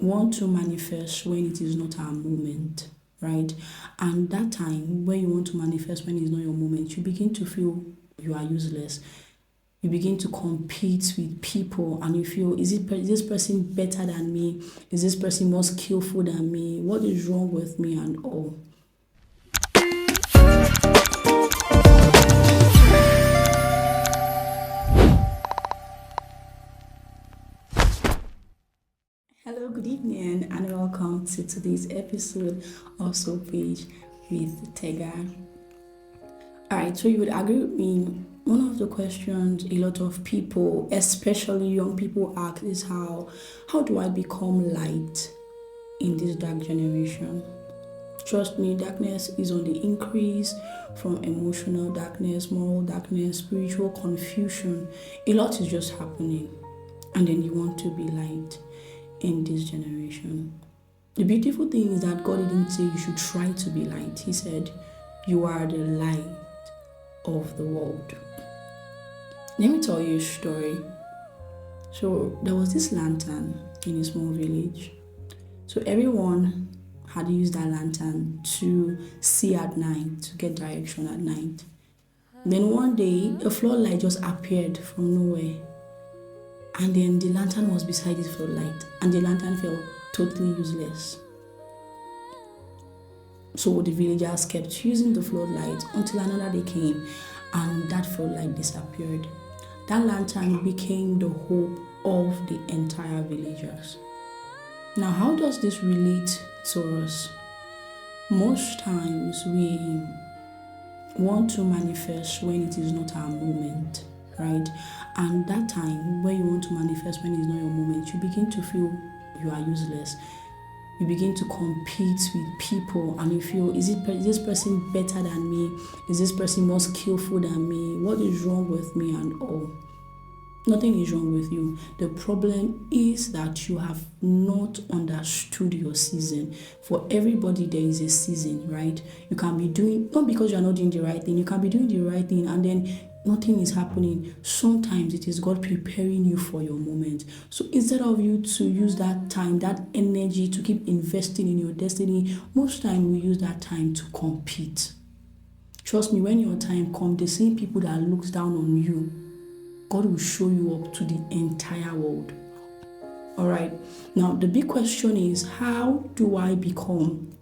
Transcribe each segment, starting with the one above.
want to manifest when it is not our moment, right? And that time when you want to manifest when it's not your moment, you begin to feel you are useless. You begin to compete with people and you feel, is this person better than me? Is this person more skillful than me? What is wrong with me and all? Hello, good evening, and welcome to today's episode of Soul Page with Tega. Alright, so you would agree with me. One of the questions a lot of people, especially young people, ask is how do I become light in this dark generation? Trust me, darkness is on the increase, from emotional darkness, moral darkness, spiritual confusion. A lot is just happening, and then you want to be light in this generation. The beautiful thing is that God didn't say you should try to be light. He said, you are the light of the world. Let me tell you a story. So there was this lantern in a small village. So everyone had used that lantern to see at night, to get direction at night. Then one day, a floodlight just appeared from nowhere. And then the lantern was beside this floodlight, and the lantern felt totally useless. So the villagers kept using the floodlight until another day came, and that floodlight disappeared. That lantern became the hope of the entire villagers. Now, how does this relate to us? Most times we want to manifest when it is not our moment, right? And that time when you want to manifest when it's not your moment, you begin to feel you are useless. You begin to compete with people and you feel, is this person better than me? Is this person more skillful than me? What is wrong with me and all? Nothing is wrong with you. The problem is that you have not understood your season. For everybody, there is a season, right? You can be doing, not because you're not doing the right thing, you can be doing the right thing and then nothing is happening. Sometimes it is God preparing you for your moment. So instead of you to use that time, that energy to keep investing in your destiny, most time we use that time to compete. Trust me, when your time comes, the same people that looks down on you, God will show you up to the entire world. Alright, now the big question is, how do I become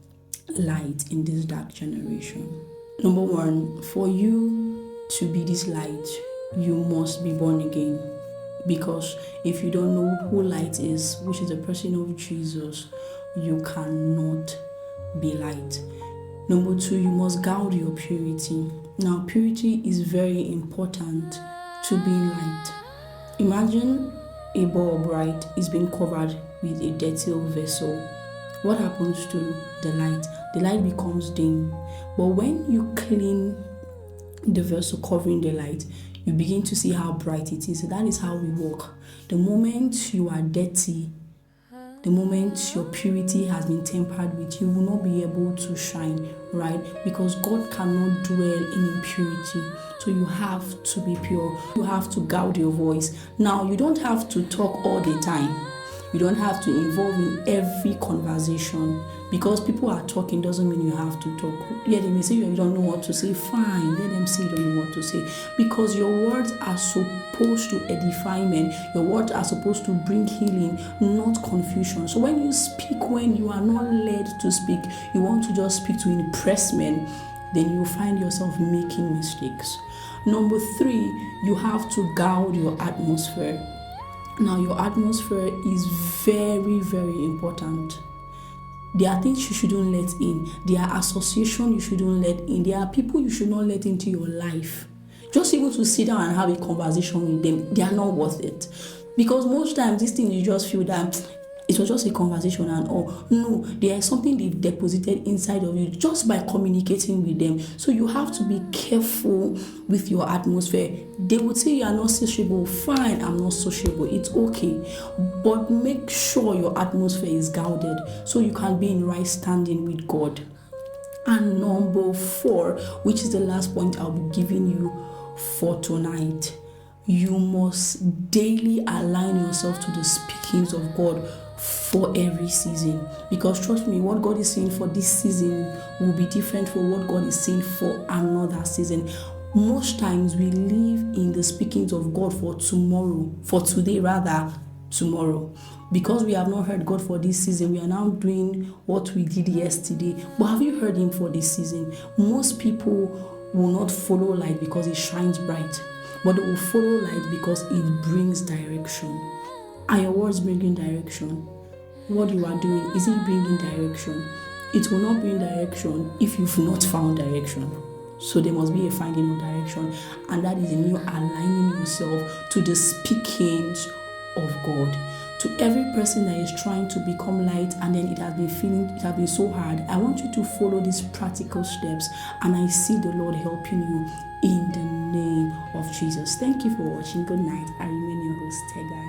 light in this dark generation? Number one, for you to be this light, you must be born again. Because if you don't know who light is, which is the person of Jesus, you cannot be light. Number two, you must guard your purity. Now, purity is very important to being light. Imagine a bulb, right, is being covered with a dirty vessel. What happens to the light? The light becomes dim. But when you clean the vessel covering the light, you begin to see how bright it is. So that is how we work. The moment you are dirty, the moment your purity has been tempered with, you will not be able to shine, right? Because God cannot dwell in impurity. So you have to be pure. You have to guard your voice. Now, you don't have to talk all the time. You don't have to involve in every conversation. Because people are talking doesn't mean you have to talk. Yeah, they may say you don't know what to say. Fine, let them say you don't know what to say. Because your words are supposed to edify men. Your words are supposed to bring healing, not confusion. So when you speak, when you are not led to speak, you want to just speak to impress men, then you find yourself making mistakes. Number three, you have to guard your atmosphere. Now, your atmosphere is very, very important. There are things you shouldn't let in. There are associations you shouldn't let in. There are people you should not let into your life. Just even to sit down and have a conversation with them, they are not worth it. Because most times, these things you just feel that it was just a conversation and all. No, there is something they've deposited inside of you just by communicating with them. So you have to be careful with your atmosphere. They would say you are not sociable. Fine, I'm not sociable. It's okay. But make sure your atmosphere is guarded so you can be in right standing with God. And number four, which is the last point I'll be giving you for tonight, you must daily align yourself to the speakings of God for every season. Because trust me, what God is saying for this season will be different from what God is saying for another season. Most times we live in the speakings of God for tomorrow, for today rather, tomorrow. Because we have not heard God for this season, we are now doing what we did yesterday. But have you heard Him for this season? Most people will not follow light because it shines bright, but they will follow light because it brings direction. Are your words bringing direction? What you are doing, is it bringing direction? It will not bring direction if you've not found direction. So there must be a finding of direction, and that is in you aligning yourself to the speakings of God. To every person that is trying to become light and then it has been so hard, I want you to follow these practical steps, and I see the Lord helping you in the name of Jesus. Thank you for watching. Good night. I remain your host, Tegan.